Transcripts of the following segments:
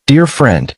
Dear friend,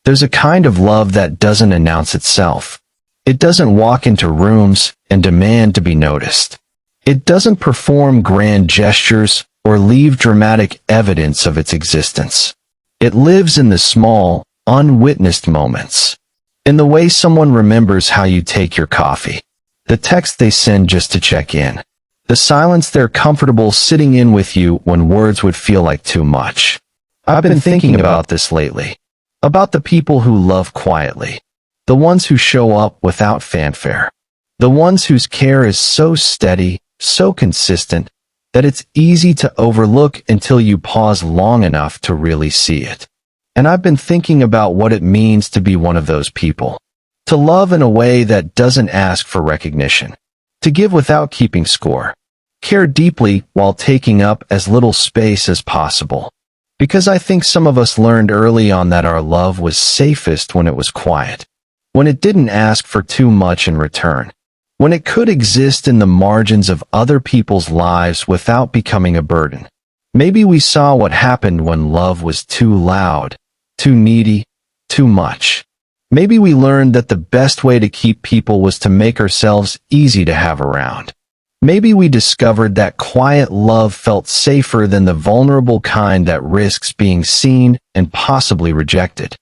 there's a kind of love that doesn't announce itself. It doesn't walk into rooms and demand to be noticed. It doesn't perform grand gestures or leave dramatic evidence of its existence. It lives in the small, unwitnessed moments. In the way someone remembers how you take your coffee. The text they send just to check in. The silence they're comfortable sitting in with you when words would feel like too much. I've been thinking about this lately. About the people who love quietly. The ones who show up without fanfare. The ones whose care is so steady, so consistent, that it's easy to overlook until you pause long enough to really see it. And I've been thinking about what it means to be one of those people. To love in a way that doesn't ask for recognition. To give without keeping score. Care deeply while taking up as little space as possible. Because I think some of us learned early on that our love was safest when it was quiet. When it didn't ask for too much in return. When it could exist in the margins of other people's lives without becoming a burden. Maybe we saw what happened when love was too loud, too needy, too much. Maybe we learned that the best way to keep people was to make ourselves easy to have around. Maybe we discovered that quiet love felt safer than the vulnerable kind that risks being seen and possibly rejected.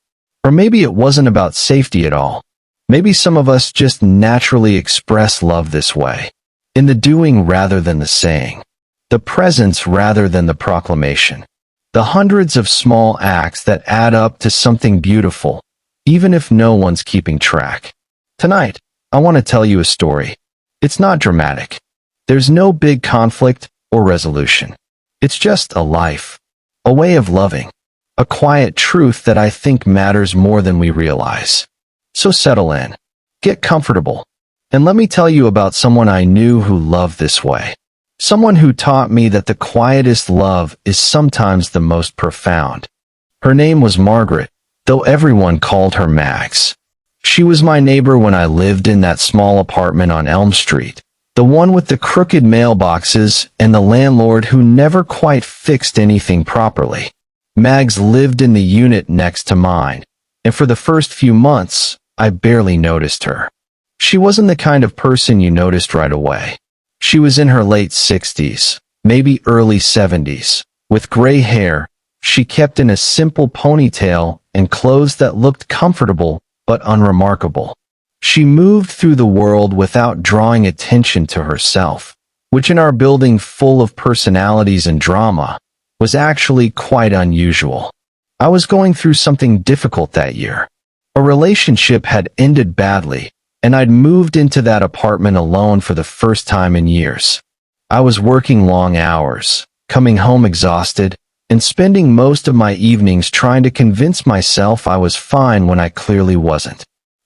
Or maybe it wasn't about safety at all. Maybe some of us just naturally express love this way. In the doing rather than the saying. The presence rather than the proclamation. The hundreds of small acts that add up to something beautiful, even if no one's keeping track. Tonight, I want to tell you a story. It's not dramatic. There's no big conflict or resolution. It's just a life. A way of loving. A quiet truth that I think matters more than we realize. So settle in. Get comfortable. And let me tell you about someone I knew who loved this way. Someone who taught me that the quietest love is sometimes the most profound. Her name was Margaret, though everyone called her Mags. She was my neighbor when I lived in that small apartment on Elm Street. The one with the crooked mailboxes and the landlord who never quite fixed anything properly. Mags lived in the unit next to mine, and for the first few months, I barely noticed her. She wasn't the kind of person you noticed right away. She was in her late 60s, maybe early 70s, with gray hair. She kept in a simple ponytail and clothes that looked comfortable but unremarkable. She moved through the world without drawing attention to herself, which in our building full of personalities and drama, was actually quite unusual. I was going through something difficult that year. A relationship had ended badly, and I'd moved into that apartment alone for the first time in years. I was working long hours, coming home exhausted, and spending most of my evenings trying to convince myself I was fine when I clearly wasn't.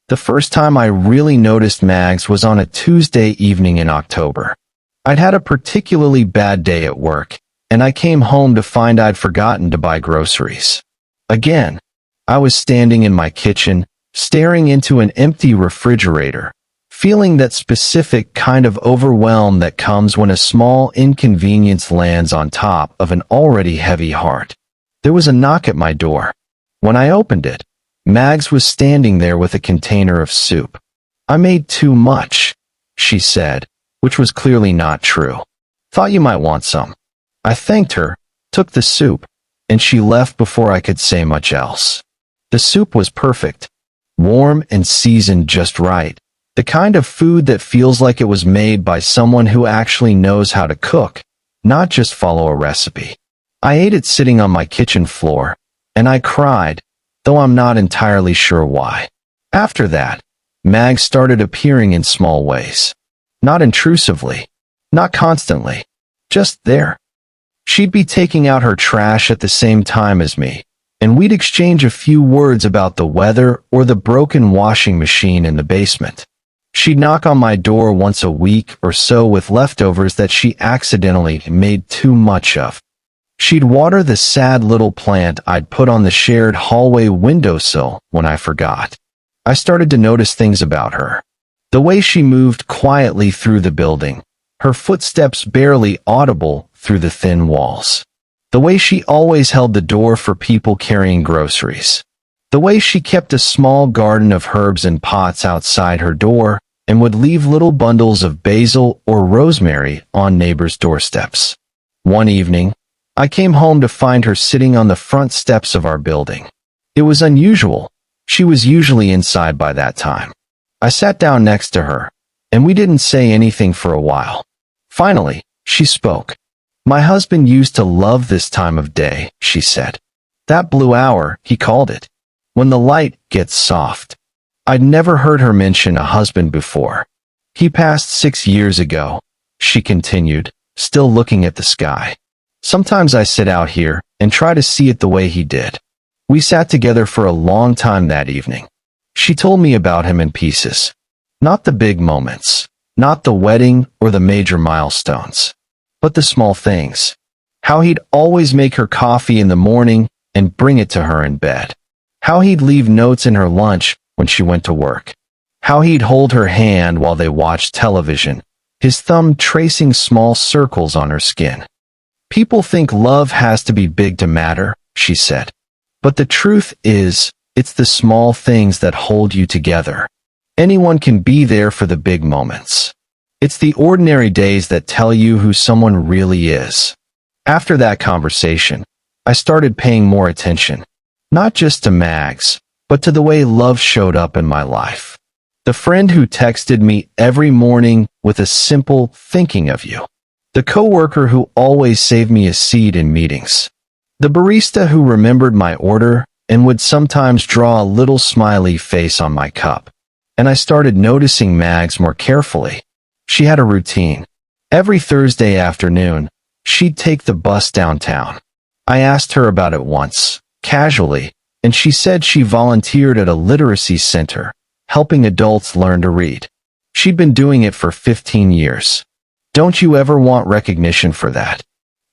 The first time I really noticed Mags was on a Tuesday evening in October. I'd had a particularly bad day at work, and I came home to find I'd forgotten to buy groceries. Again, I was standing in my kitchen, staring into an empty refrigerator, feeling that specific kind of overwhelm that comes when a small inconvenience lands on top of an already heavy heart. There was a knock at my door. When I opened it, Mags was standing there with a container of soup. "I made too much," she said, which was clearly not true. "Thought you might want some." I thanked her, took the soup, and she left before I could say much else. The soup was perfect, warm and seasoned just right, the kind of food that feels like it was made by someone who actually knows how to cook, not just follow a recipe. I ate it sitting on my kitchen floor, and I cried, though I'm not entirely sure why. After that, Mag started appearing in small ways. Not intrusively, not constantly, just there. She'd be taking out her trash at the same time as me, and we'd exchange a few words about the weather or the broken washing machine in the basement. She'd knock on my door once a week or so with leftovers that she accidentally made too much of. She'd water the sad little plant I'd put on the shared hallway windowsill when I forgot. I started to notice things about her. The way she moved quietly through the building, her footsteps barely audible through the thin walls. The way she always held the door for people carrying groceries. The way she kept a small garden of herbs and pots outside her door and would leave little bundles of basil or rosemary on neighbors' doorsteps. One evening, I came home to find her sitting on the front steps of our building. It was unusual. She was usually inside by that time. I sat down next to her, and we didn't say anything for a while. Finally, she spoke. "My husband used to love this time of day," she said. "That blue hour, he called it. When the light gets soft." I'd never heard her mention a husband before. "He passed 6 years ago," she continued, still looking at the sky. "Sometimes I sit out here and try to see it the way he did." We sat together for a long time that evening. She told me about him in pieces. Not the big moments, not the wedding or the major milestones, but the small things. How he'd always make her coffee in the morning and bring it to her in bed. How he'd leave notes in her lunch when she went to work. How he'd hold her hand while they watched television, his thumb tracing small circles on her skin. "People think love has to be big to matter," she said. "But the truth is, it's the small things that hold you together. Anyone can be there for the big moments. It's the ordinary days that tell you who someone really is." After that conversation, I started paying more attention, not just to Mags, but to the way love showed up in my life. The friend who texted me every morning with a simple "thinking of you." The coworker who always saved me a seat in meetings. The barista who remembered my order and would sometimes draw a little smiley face on my cup. And I started noticing Mags more carefully. She had a routine. Every Thursday afternoon, she'd take the bus downtown. I asked her about it once, casually, and she said she volunteered at a literacy center, helping adults learn to read. She'd been doing it for 15 years. "Don't you ever want recognition for that?"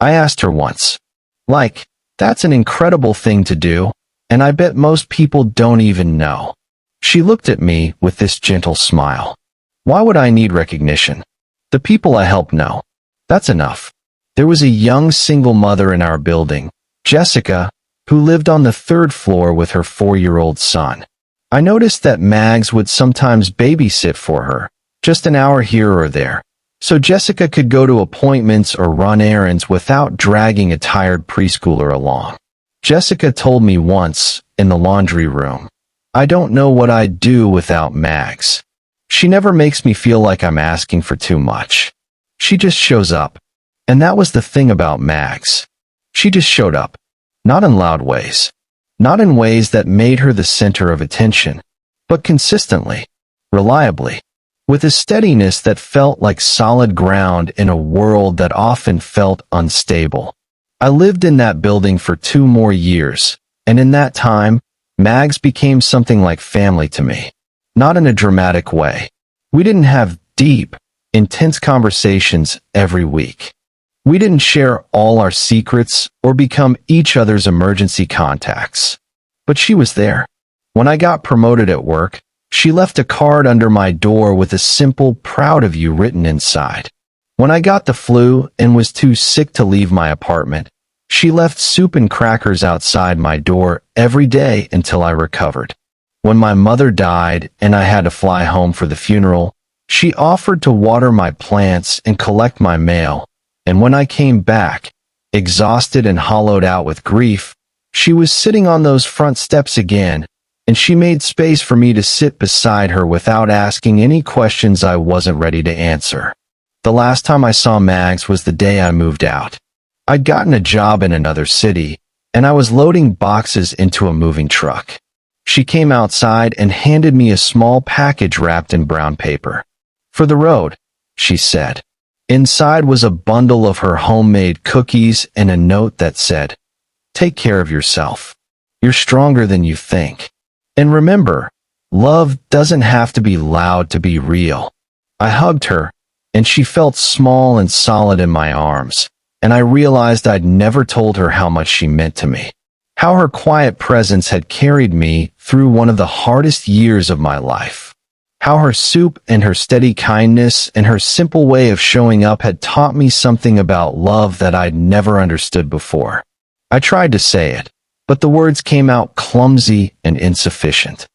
I asked her once. "Like, that's an incredible thing to do, and I bet most people don't even know." She looked at me with this gentle smile. "Why would I need recognition? The people I help know. That's enough." There was a young single mother in our building, Jessica, who lived on the 3rd floor with her 4-year-old son. I noticed that Mags would sometimes babysit for her, just an hour here or there, so Jessica could go to appointments or run errands without dragging a tired preschooler along. Jessica told me once, in the laundry room, "I don't know what I'd do without Mags. She never makes me feel like I'm asking for too much. She just shows up." And that was the thing about Mags. She just showed up. Not in loud ways. Not in ways that made her the center of attention, but consistently, reliably, with a steadiness that felt like solid ground in a world that often felt unstable. I lived in that building for 2 more years, and in that time, Mags became something like family to me. Not in a dramatic way. We didn't have deep, intense conversations every week. We didn't share all our secrets or become each other's emergency contacts. But she was there. When I got promoted at work, she left a card under my door with a simple "proud of you" written inside. When I got the flu and was too sick to leave my apartment, she left soup and crackers outside my door every day until I recovered. When my mother died and I had to fly home for the funeral, she offered to water my plants and collect my mail. And when I came back, exhausted and hollowed out with grief, she was sitting on those front steps again, and she made space for me to sit beside her without asking any questions I wasn't ready to answer. The last time I saw Mags was the day I moved out. I'd gotten a job in another city, and I was loading boxes into a moving truck. She came outside and handed me a small package wrapped in brown paper. "For the road," she said. Inside was a bundle of her homemade cookies and a note that said, "Take care of yourself. You're stronger than you think. And remember, love doesn't have to be loud to be real." I hugged her, and she felt small and solid in my arms, and I realized I'd never told her how much she meant to me. How her quiet presence had carried me through one of the hardest years of my life. How her soup and her steady kindness and her simple way of showing up had taught me something about love that I'd never understood before. I tried to say it, but the words came out clumsy and insufficient.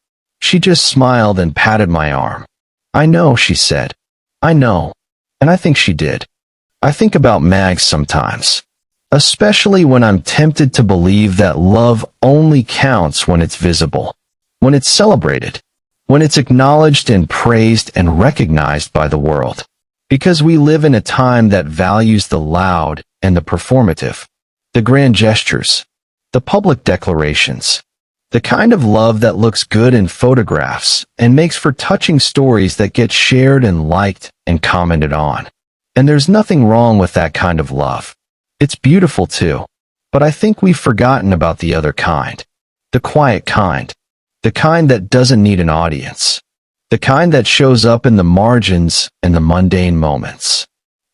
She just smiled and patted my arm. "I know," she said. "I know." And I think she did. I think about Mags sometimes, especially when I'm tempted to believe that love only counts when it's visible, when it's celebrated, when it's acknowledged and praised and recognized by the world. Because we live in a time that values the loud and the performative, the grand gestures, the public declarations, the kind of love that looks good in photographs and makes for touching stories that get shared and liked and commented on. And there's nothing wrong with that kind of love. It's beautiful too. But I think we've forgotten about the other kind. The quiet kind. The kind that doesn't need an audience. The kind that shows up in the margins and the mundane moments.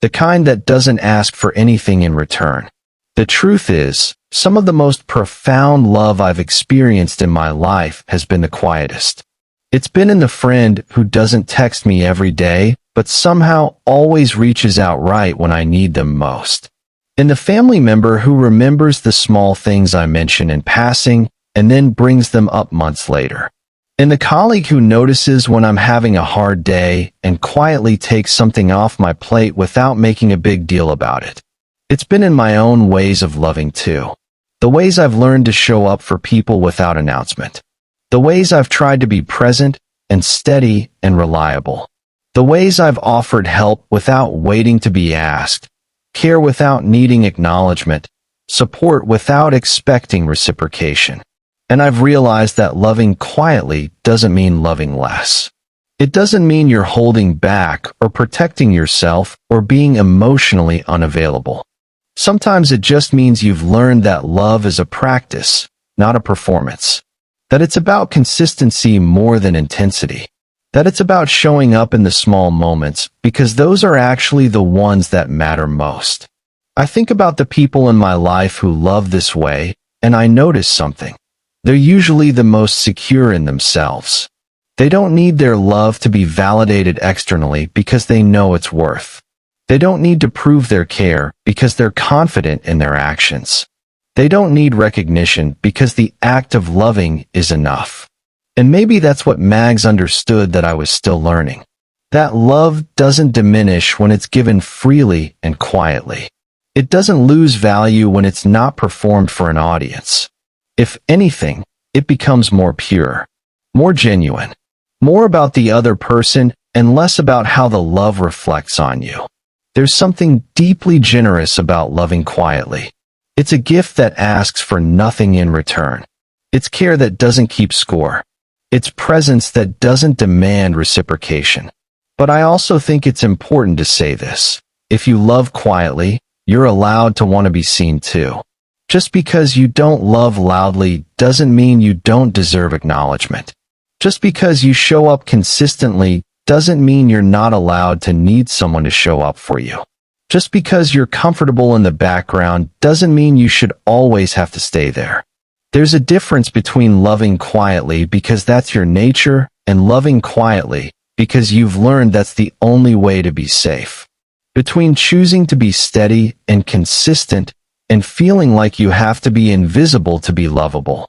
The kind that doesn't ask for anything in return. The truth is, some of the most profound love I've experienced in my life has been the quietest. It's been in the friend who doesn't text me every day, but somehow always reaches out right when I need them most. In the family member who remembers the small things I mention in passing and then brings them up months later. In the colleague who notices when I'm having a hard day and quietly takes something off my plate without making a big deal about it. It's been in my own ways of loving too. The ways I've learned to show up for people without announcement. The ways I've tried to be present and steady and reliable. The ways I've offered help without waiting to be asked. Care without needing acknowledgement. Support without expecting reciprocation. And I've realized that loving quietly doesn't mean loving less. It doesn't mean you're holding back or protecting yourself or being emotionally unavailable. Sometimes it just means you've learned that love is a practice, not a performance. That it's about consistency more than intensity. That it's about showing up in the small moments because those are actually the ones that matter most. I think about the people in my life who love this way, and I notice something. They're usually the most secure in themselves. They don't need their love to be validated externally because they know its worth. They don't need to prove their care because they're confident in their actions. They don't need recognition because the act of loving is enough. And maybe that's what Mags understood that I was still learning. That love doesn't diminish when it's given freely and quietly. It doesn't lose value when it's not performed for an audience. If anything, it becomes more pure, more genuine, more about the other person and less about how the love reflects on you. There's something deeply generous about loving quietly. It's a gift that asks for nothing in return. It's care that doesn't keep score. It's presence that doesn't demand reciprocation. But I also think it's important to say this. If you love quietly, you're allowed to want to be seen too. Just because you don't love loudly doesn't mean you don't deserve acknowledgement. Just because you show up consistently doesn't mean you're not allowed to need someone to show up for you. Just because you're comfortable in the background doesn't mean you should always have to stay there. There's a difference between loving quietly because that's your nature and loving quietly because you've learned that's the only way to be safe. Between choosing to be steady and consistent and feeling like you have to be invisible to be lovable.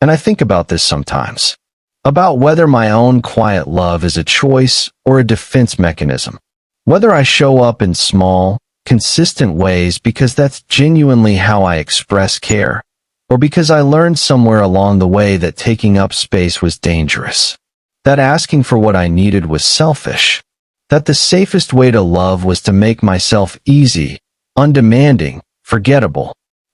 And I think about this sometimes. About whether my own quiet love is a choice or a defense mechanism. Whether I show up in small, consistent ways because that's genuinely how I express care, or because I learned somewhere along the way that taking up space was dangerous. That asking for what I needed was selfish. That the safest way to love was to make myself easy, undemanding, forgettable.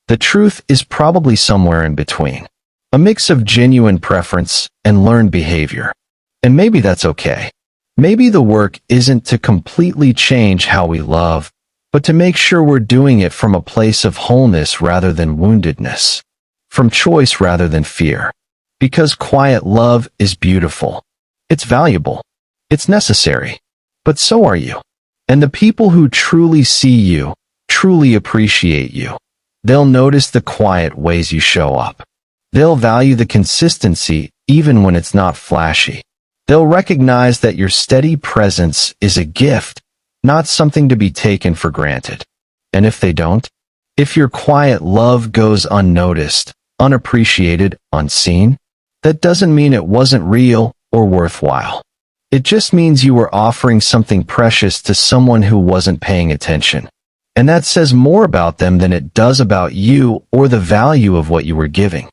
The truth is probably somewhere in between. A mix of genuine preference and learned behavior. And maybe that's okay. Maybe the work isn't to completely change how we love, but to make sure we're doing it from a place of wholeness rather than woundedness. From choice rather than fear. Because quiet love is beautiful. It's valuable. It's necessary. But so are you. And the people who truly see you, truly appreciate you. They'll notice the quiet ways you show up. They'll value the consistency even when it's not flashy. They'll recognize that your steady presence is a gift, not something to be taken for granted. And if they don't, if your quiet love goes unnoticed, unappreciated, unseen, that doesn't mean it wasn't real or worthwhile. It just means you were offering something precious to someone who wasn't paying attention. And that says more about them than it does about you or the value of what you were giving.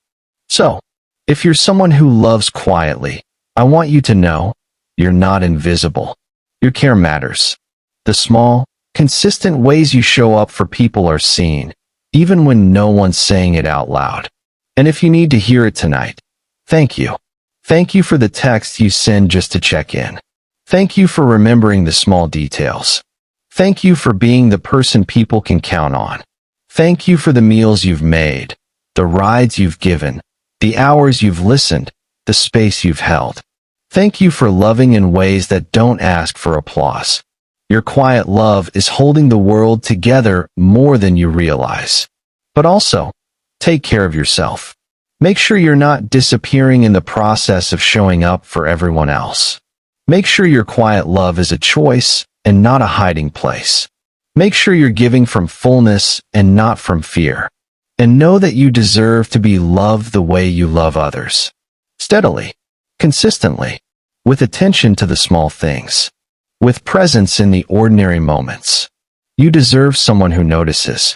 So, if you're someone who loves quietly, I want you to know you're not invisible. Your care matters. The small, consistent ways you show up for people are seen, even when no one's saying it out loud. And if you need to hear it tonight, thank you. Thank you for the text you send just to check in. Thank you for remembering the small details. Thank you for being the person people can count on. Thank you for the meals you've made, the rides you've given, the hours you've listened, the space you've held. Thank you for loving in ways that don't ask for applause. Your quiet love is holding the world together more than you realize. But also, take care of yourself. Make sure you're not disappearing in the process of showing up for everyone else. Make sure your quiet love is a choice and not a hiding place. Make sure you're giving from fullness and not from fear. And know that you deserve to be loved the way you love others. Steadily, consistently, with attention to the small things, with presence in the ordinary moments. You deserve someone who notices,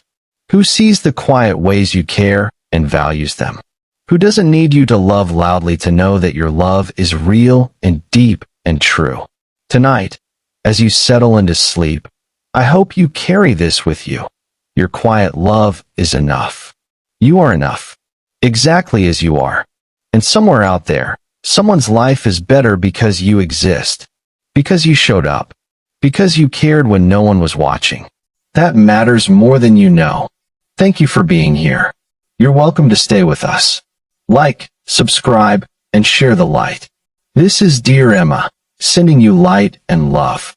who sees the quiet ways you care and values them, who doesn't need you to love loudly to know that your love is real and deep and true. Tonight, as you settle into sleep, I hope you carry this with you. Your quiet love is enough. You are enough, exactly as you are. And somewhere out there, someone's life is better because you exist, because you showed up, because you cared when no one was watching. That matters more than you know. Thank you for being here. You're welcome to stay with us. Like, subscribe, and share the light. This is Dear Emma, sending you light and love.